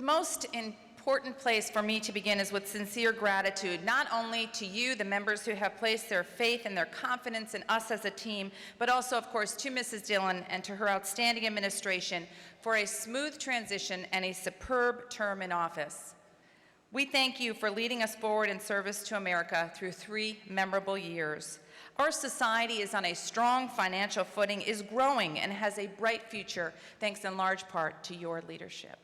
The most important place for me to begin is with sincere gratitude, not only to you, the members who have placed their faith and their confidence in us as a team, but also, of course, to Mrs. Dillon and to her outstanding administration for a smooth transition and a superb term in office. We thank you for leading us forward in service to America through 3 memorable years. Our society is on a strong financial footing, is growing, and has a bright future, thanks in large part to your leadership.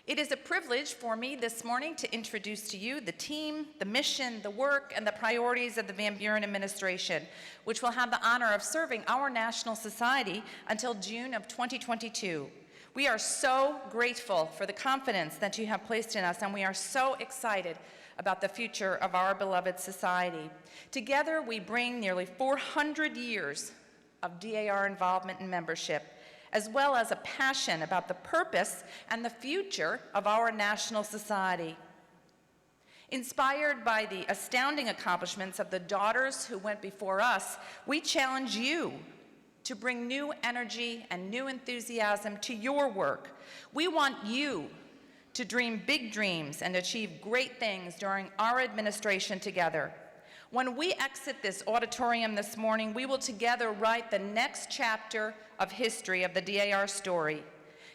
It is a privilege for me this morning to introduce to you the team, the mission, the work, and the priorities of the Van Buren administration, which will have the honor of serving our national society until June of 2022. We are so grateful for the confidence that you have placed in us, and we are so excited about the future of our beloved society. Together, we bring nearly 400 years of DAR involvement and membership, as well as a passion about the purpose and the future of our national society. Inspired by the astounding accomplishments of the daughters who went before us, we challenge you to bring new energy and new enthusiasm to your work. We want you to dream big dreams and achieve great things during our administration together. When we exit this auditorium this morning, we will together write the next chapter of history of the DAR story.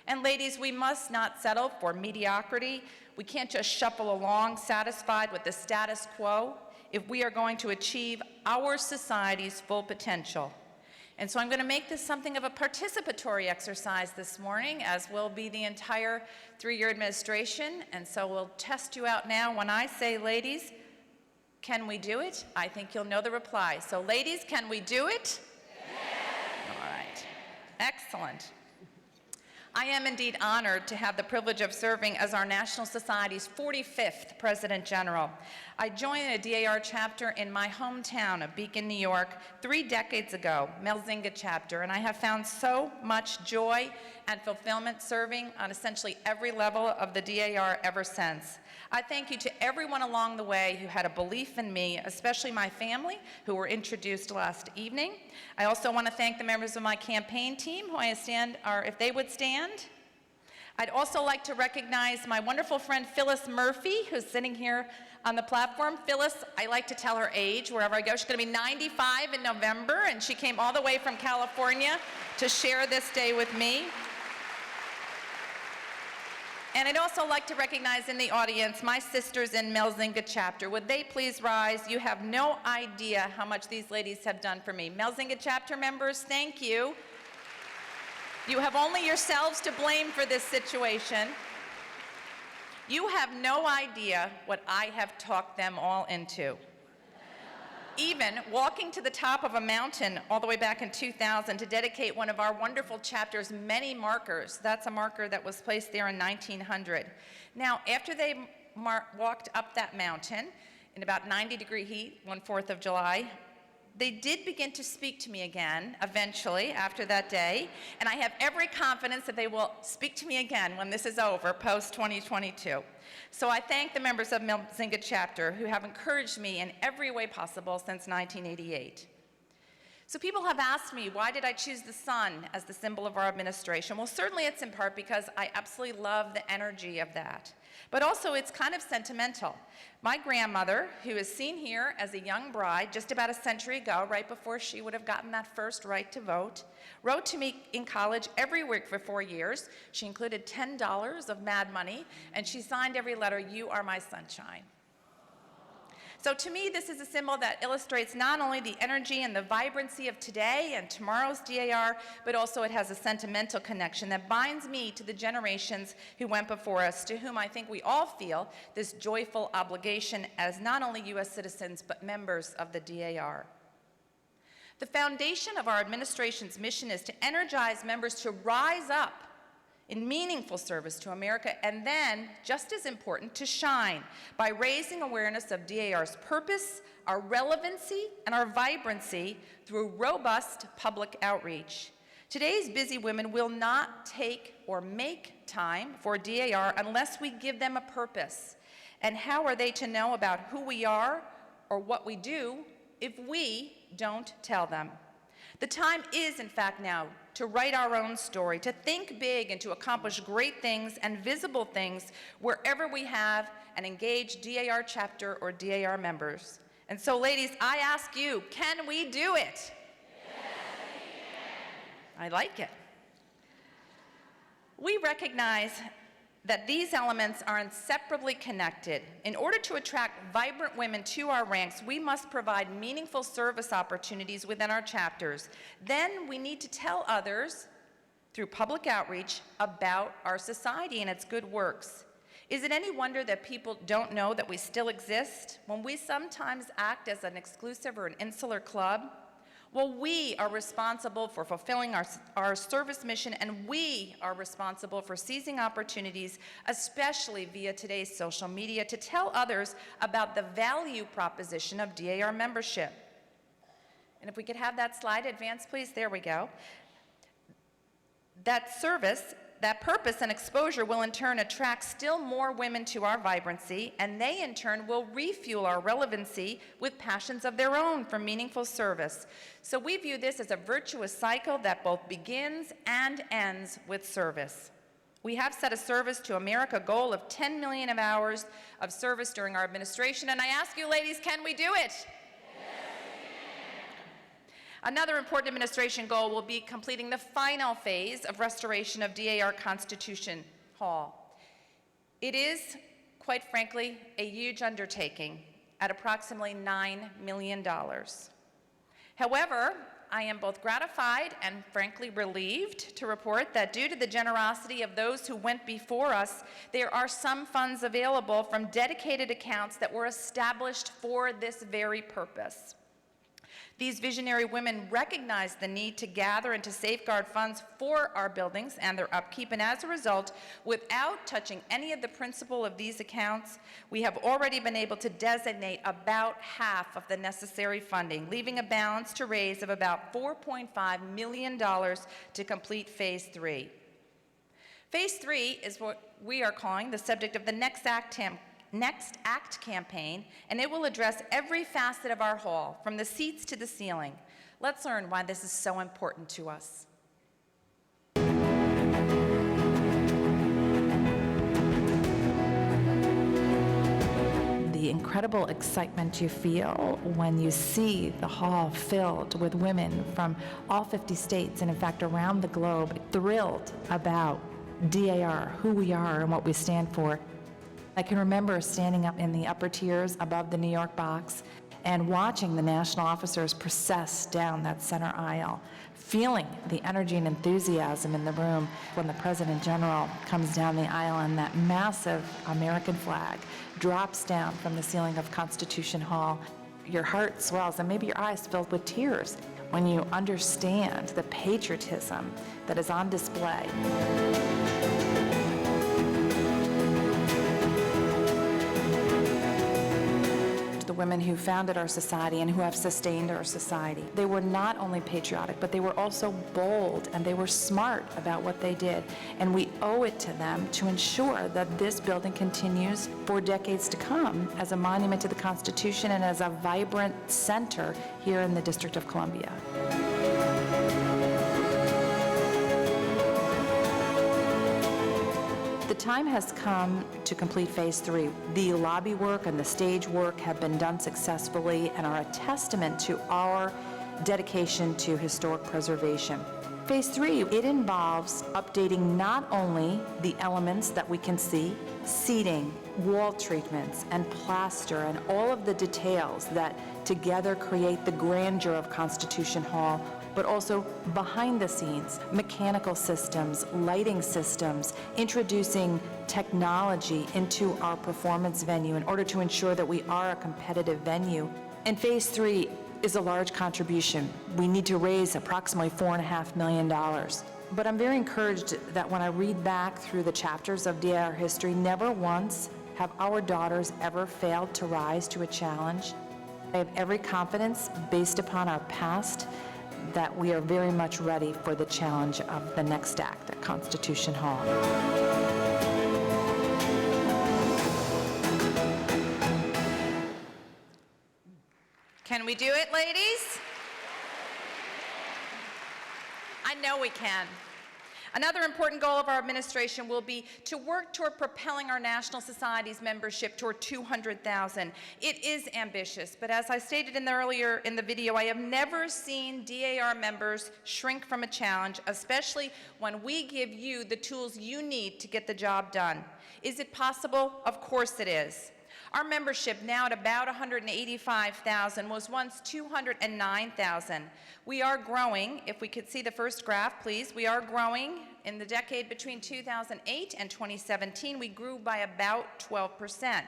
And ladies, we must not settle for mediocrity. We can't just shuffle along satisfied with the status quo if we are going to achieve our society's full potential. And so I'm going to make this something of a participatory exercise this morning, as will be the entire 3-year administration. And so we'll test you out now. When I say, ladies, can we do it? I think you'll know the reply. So ladies, can we do it? Yes. All right. Excellent. I am indeed honored to have the privilege of serving as our National Society's 45th President General. I joined a DAR chapter in my hometown of Beacon, New York, 3 decades ago, Melzinga chapter, and I have found so much joy and fulfillment serving on essentially every level of the DAR ever since. I thank you to everyone along the way who had a belief in me, especially my family, who were introduced last evening. I also want to thank the members of my campaign team, who I stand, or if they would stand. I'd also like to recognize my wonderful friend Phyllis Murphy, who's sitting here on the platform. Phyllis, I like to tell her age wherever I go. She's going to be 95 in November, and she came all the way from California to share this day with me. And I'd also like to recognize in the audience my sisters in Melzinga chapter. Would they please rise? You have no idea how much these ladies have done for me. Melzinga chapter members, thank you. You have only yourselves to blame for this situation. You have no idea what I have talked them all into. Even walking to the top of a mountain all the way back in 2000 to dedicate one of our wonderful chapter's many markers. That's a marker that was placed there in 1900. Now, after they walked up that mountain in about 90-degree heat, 4th of July, they did begin to speak to me again, eventually, after that day, and I have every confidence that they will speak to me again when this is over, post-2022. So I thank the members of Melzinga chapter who have encouraged me in every way possible since 1988. So people have asked me, why did I choose the sun as the symbol of our administration? Well, certainly it's in part because I absolutely love the energy of that. But also it's kind of sentimental. My grandmother, who is seen here as a young bride just about a century ago, right before she would have gotten that first right to vote, wrote to me in college every week for 4 years. She included $10 of mad money, and she signed every letter, "You are my sunshine." So to me, this is a symbol that illustrates not only the energy and the vibrancy of today and tomorrow's DAR, but also it has a sentimental connection that binds me to the generations who went before us, to whom I think we all feel this joyful obligation as not only U.S. citizens, but members of the DAR. The foundation of our administration's mission is to energize members to rise up in meaningful service to America, and then, just as important, to shine by raising awareness of DAR's purpose, our relevancy, and our vibrancy through robust public outreach. Today's busy women will not take or make time for DAR unless we give them a purpose. And how are they to know about who we are or what we do if we don't tell them? The time is, in fact, now to write our own story, to think big and to accomplish great things and visible things wherever we have an engaged DAR chapter or DAR members. And so, ladies, I ask you, can we do it? Yes, we can. I like it. We recognize that these elements are inseparably connected. In order to attract vibrant women to our ranks, we must provide meaningful service opportunities within our chapters. Then we need to tell others, through public outreach, about our society and its good works. Is it any wonder that people don't know that we still exist when we sometimes act as an exclusive or an insular club? Well, we are responsible for fulfilling our service mission, and we are responsible for seizing opportunities, especially via today's social media, to tell others about the value proposition of DAR membership. And if we could have that slide advance, please. There we go. That service, that purpose and exposure will in turn attract still more women to our vibrancy, and they in turn will refuel our relevancy with passions of their own for meaningful service. So we view this as a virtuous cycle that both begins and ends with service. We have set a Service to America goal of 10 million hours of service during our administration, and I ask you, ladies, can we do it? Another important administration goal will be completing the final phase of restoration of DAR Constitution Hall. It is, quite frankly, a huge undertaking at approximately $9 million. However, I am both gratified and frankly relieved to report that due to the generosity of those who went before us, there are some funds available from dedicated accounts that were established for this very purpose. These visionary women recognized the need to gather and to safeguard funds for our buildings and their upkeep, and as a result, without touching any of the principal of these accounts, we have already been able to designate about half of the necessary funding, leaving a balance to raise of about $4.5 million to complete Phase 3. Phase 3 is what we are calling the subject of the Next Act campaign, and it will address every facet of our hall, from the seats to the ceiling. Let's learn why this is so important to us. The incredible excitement you feel when you see the hall filled with women from all 50 states, and in fact around the globe, thrilled about DAR, who we are and what we stand for. I can remember standing up in the upper tiers above the New York box and watching the national officers process down that center aisle, feeling the energy and enthusiasm in the room when the President General comes down the aisle and that massive American flag drops down from the ceiling of Constitution Hall. Your heart swells and maybe your eyes filled with tears when you understand the patriotism that is on display. The women who founded our society and who have sustained our society. They were not only patriotic, but they were also bold and they were smart about what they did. And we owe it to them to ensure that this building continues for decades to come as a monument to the Constitution and as a vibrant center here in the District of Columbia. The time has come to complete Phase 3. The lobby work and the stage work have been done successfully and are a testament to our dedication to historic preservation. Phase 3, it involves updating not only the elements that we can see, seating, wall treatments, and plaster, and all of the details that together create the grandeur of Constitution Hall, but also behind the scenes, mechanical systems, lighting systems, introducing technology into our performance venue in order to ensure that we are a competitive venue. And Phase 3 is a large contribution. We need to raise approximately $4.5 million. But I'm very encouraged that when I read back through the chapters of DAR history, never once have our daughters ever failed to rise to a challenge. I have every confidence, based upon our past, that we are very much ready for the challenge of the next act at Constitution Hall. Can we do it, ladies? I know we can. Another important goal of our administration will be to work toward propelling our National Society's membership toward 200,000. It is ambitious, but as I stated earlier in the video, I have never seen DAR members shrink from a challenge, especially when we give you the tools you need to get the job done. Is it possible? Of course it is. Our membership, now at about 185,000, was once 209,000. We are growing. If we could see the first graph, please. We are growing. In the decade between 2008 and 2017, we grew by about 12%.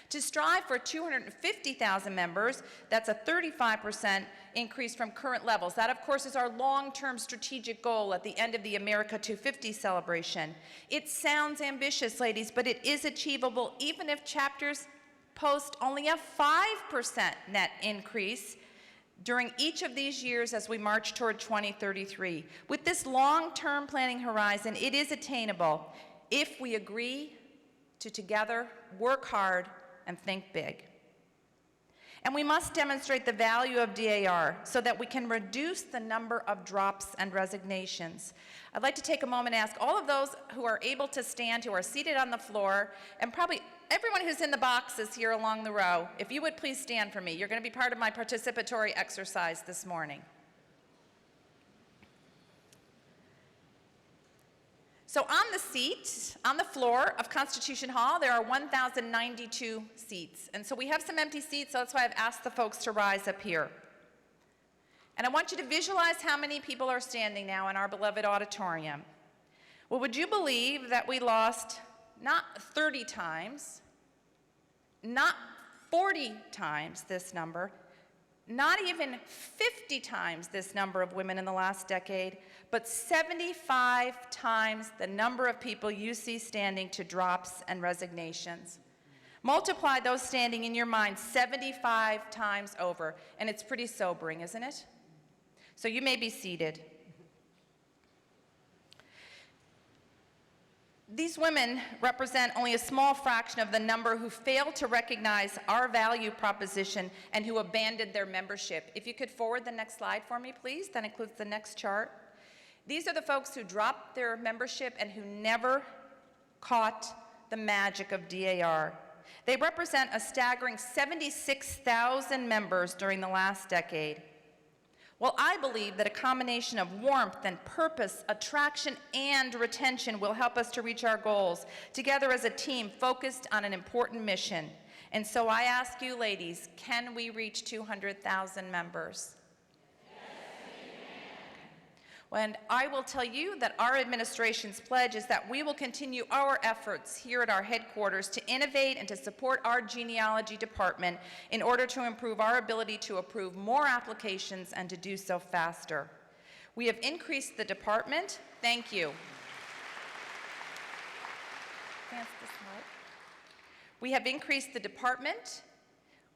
To strive for 250,000 members, that's a 35% increase from current levels. That, of course, is our long-term strategic goal at the end of the America 250 celebration. It sounds ambitious, ladies, but it is achievable even if chapters post only a 5% net increase during each of these years as we march toward 2033. With this long-term planning horizon, it is attainable if we agree to together work hard and think big. And we must demonstrate the value of DAR so that we can reduce the number of drops and resignations. I'd like to take a moment and ask all of those who are able to stand, who are seated on the floor, and probably everyone who's in the boxes here along the row, if you would please stand for me. You're going to be part of my participatory exercise this morning. So on the seat, on the floor of Constitution Hall, there are 1,092 seats. And so we have some empty seats, so that's why I've asked the folks to rise up here. And I want you to visualize how many people are standing now in our beloved auditorium. Well, would you believe that we lost not 30 times, not 40 times this number, not even 50 times this number of women in the last decade, but 75 times the number of people you see standing to drops and resignations. Multiply those standing in your mind 75 times over, and it's pretty sobering, isn't it? So you may be seated. These women represent only a small fraction of the number who failed to recognize our value proposition and who abandoned their membership. If you could forward the next slide for me, please. That includes the next chart. These are the folks who dropped their membership and who never caught the magic of DAR. They represent a staggering 76,000 members during the last decade. Well, I believe that a combination of warmth and purpose, attraction and retention will help us to reach our goals, together as a team focused on an important mission. And so I ask you, ladies, can we reach 200,000 members? And I will tell you that our administration's pledge is that we will continue our efforts here at our headquarters to innovate and to support our genealogy department in order to improve our ability to approve more applications and to do so faster. We have increased the department. Thank you. We have increased the department.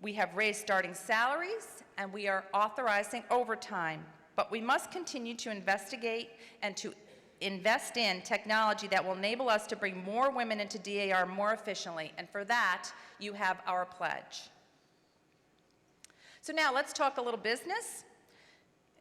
We have raised starting salaries, and we are authorizing overtime. But we must continue to investigate and to invest in technology that will enable us to bring more women into DAR more efficiently. And for that, you have our pledge. So now let's talk a little business.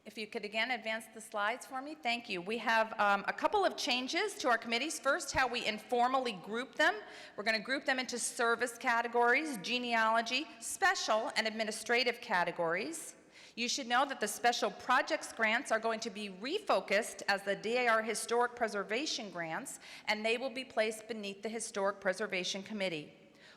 If you could again advance the slides for me. Thank you. We have a couple of changes to our committees. First, how we informally group them. We're going to group them into service categories, genealogy, special, and administrative categories. You should know that the special projects grants are going to be refocused as the DAR Historic Preservation grants, and they will be placed beneath the Historic Preservation Committee.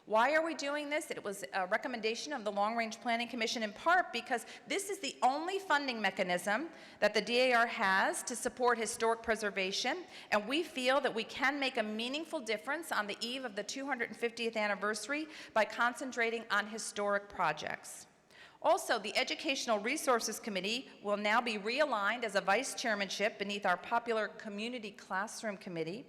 Why are we doing this? It was a recommendation of the Long Range Planning Commission in part because this is the only funding mechanism that the DAR has to support historic preservation, and we feel that we can make a meaningful difference on the eve of the 250th anniversary by concentrating on historic projects. Also, the Educational Resources Committee will now be realigned as a vice chairmanship beneath our popular Community Classroom Committee.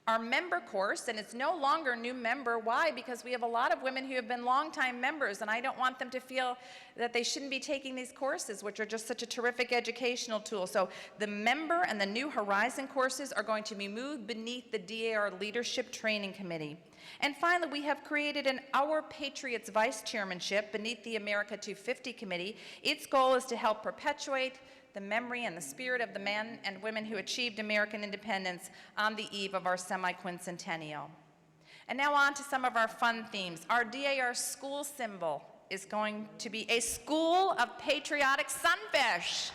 Our member course, and it's no longer new member. Why? Because we have a lot of women who have been longtime members, and I don't want them to feel that they shouldn't be taking these courses, which are just such a terrific educational tool. So the member and the New Horizon courses are going to be moved beneath the DAR Leadership Training Committee. And finally, we have created an Our Patriots Vice Chairmanship beneath the America 250 Committee. Its goal is to help perpetuate the memory and the spirit of the men and women who achieved American independence on the eve of our semi-quincentennial. And now on to some of our fun themes. Our DAR school symbol is going to be a school of patriotic sunfish.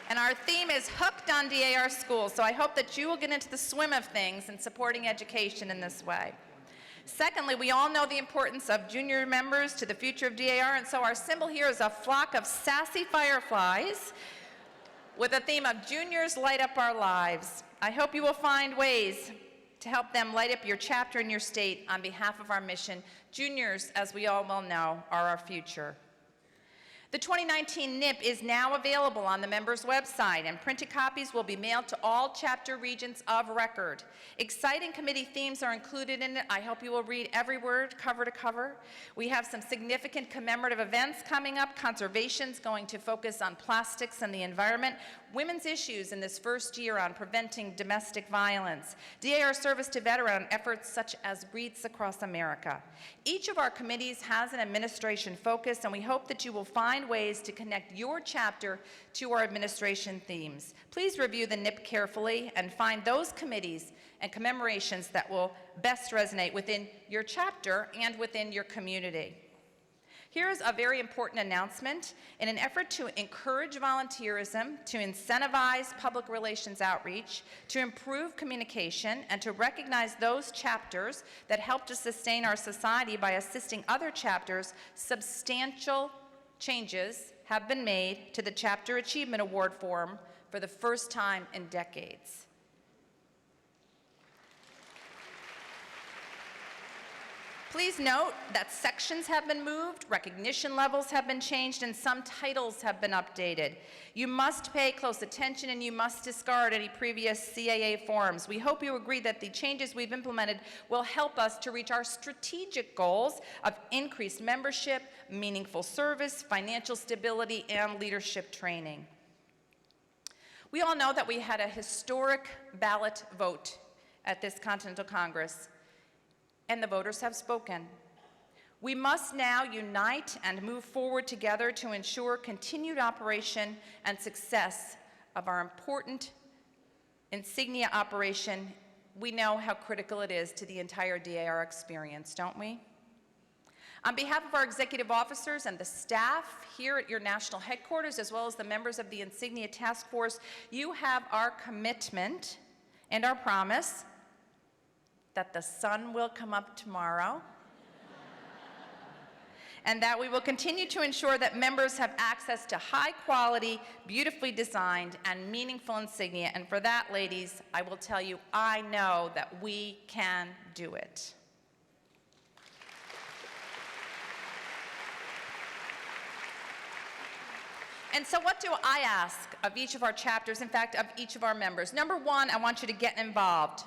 And our theme is Hooked on DAR Schools, so I hope that you will get into the swim of things in supporting education in this way. Secondly, we all know the importance of junior members to the future of DAR, and so our symbol here is a flock of sassy fireflies with a theme of Juniors Light Up Our Lives. I hope you will find ways to help them light up your chapter and your state on behalf of our mission. Juniors, as we all well know, are our future. The 2019 NIP is now available on the members' website, and printed copies will be mailed to all chapter regions of record. Exciting committee themes are included in it. I hope you will read every word cover to cover. We have some significant commemorative events coming up. Conservation's going to focus on plastics and the environment. Women's issues in this first year on preventing domestic violence. DAR service to veteran efforts such as Wreaths Across America. Each of our committees has an administration focus, and we hope that you will find ways to connect your chapter to our administration themes. Please review the NIP carefully and find those committees and commemorations that will best resonate within your chapter and within your community. Here's a very important announcement. In an effort to encourage volunteerism, to incentivize public relations outreach, to improve communication, and to recognize those chapters that help to sustain our society by assisting other chapters, substantial changes have been made to the Chapter Achievement Award form for the first time in decades. Please note that sections have been moved, recognition levels have been changed, and some titles have been updated. You must pay close attention and you must discard any previous CAA forms. We hope you agree that the changes we've implemented will help us to reach our strategic goals of increased membership, meaningful service, financial stability, and leadership training. We all know that we had a historic ballot vote at this Continental Congress, and the voters have spoken. We must now unite and move forward together to ensure continued operation and success of our important insignia operation. We know how critical it is to the entire DAR experience, don't we? On behalf of our executive officers and the staff here at your national headquarters, as well as the members of the Insignia Task Force, you have our commitment and our promise that the sun will come up tomorrow, and that we will continue to ensure that members have access to high quality, beautifully designed, and meaningful insignia. And for that, ladies, I will tell you, I know that we can do it. And so what do I ask of each of our chapters, in fact, of each of our members? Number one, I want you to get involved.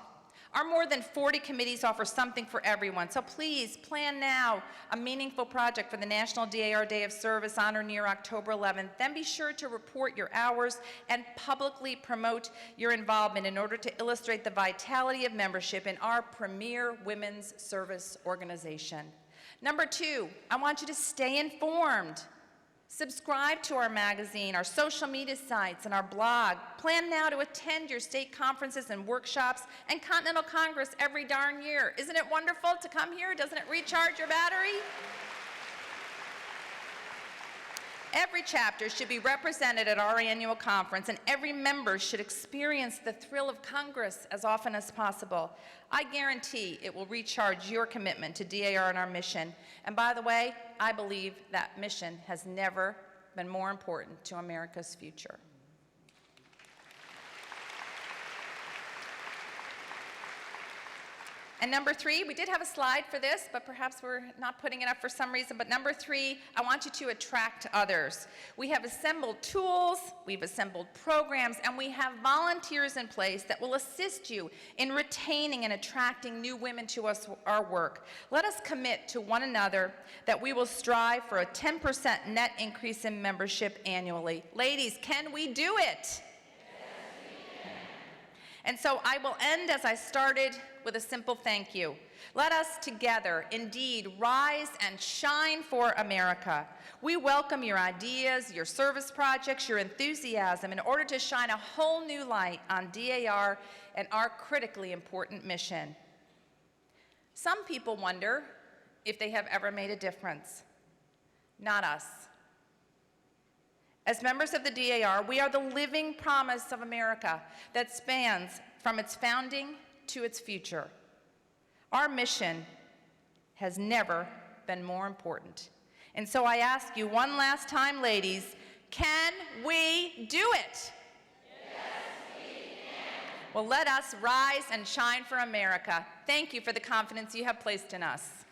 Our more than 40 committees offer something for everyone, so please plan now a meaningful project for the National DAR Day of Service on or near October 11th. Then be sure to report your hours and publicly promote your involvement in order to illustrate the vitality of membership in our premier women's service organization. Number two, I want you to stay informed. Subscribe to our magazine, our social media sites, and our blog. Plan now to attend your state conferences and workshops and Continental Congress every darn year. Isn't it wonderful to come here? Doesn't it recharge your battery? Every chapter should be represented at our annual conference, and every member should experience the thrill of Congress as often as possible. I guarantee it will recharge your commitment to DAR and our mission. And by the way, I believe that mission has never been more important to America's future. And number three, we did have a slide for this, but perhaps we're not putting it up for some reason. But number three, I want you to attract others. We have assembled tools, we've assembled programs, and we have volunteers in place that will assist you in retaining and attracting new women to our work. Let us commit to one another that we will strive for a 10% net increase in membership annually. Ladies, can we do it? And so I will end as I started with a simple thank you. Let us together indeed rise and shine for America. We welcome your ideas, your service projects, your enthusiasm in order to shine a whole new light on DAR and our critically important mission. Some people wonder if they have ever made a difference. Not us. As members of the DAR, we are the living promise of America that spans from its founding to its future. Our mission has never been more important. And so I ask you one last time, ladies, can we do it? Yes, we can. Well, let us rise and shine for America. Thank you for the confidence you have placed in us.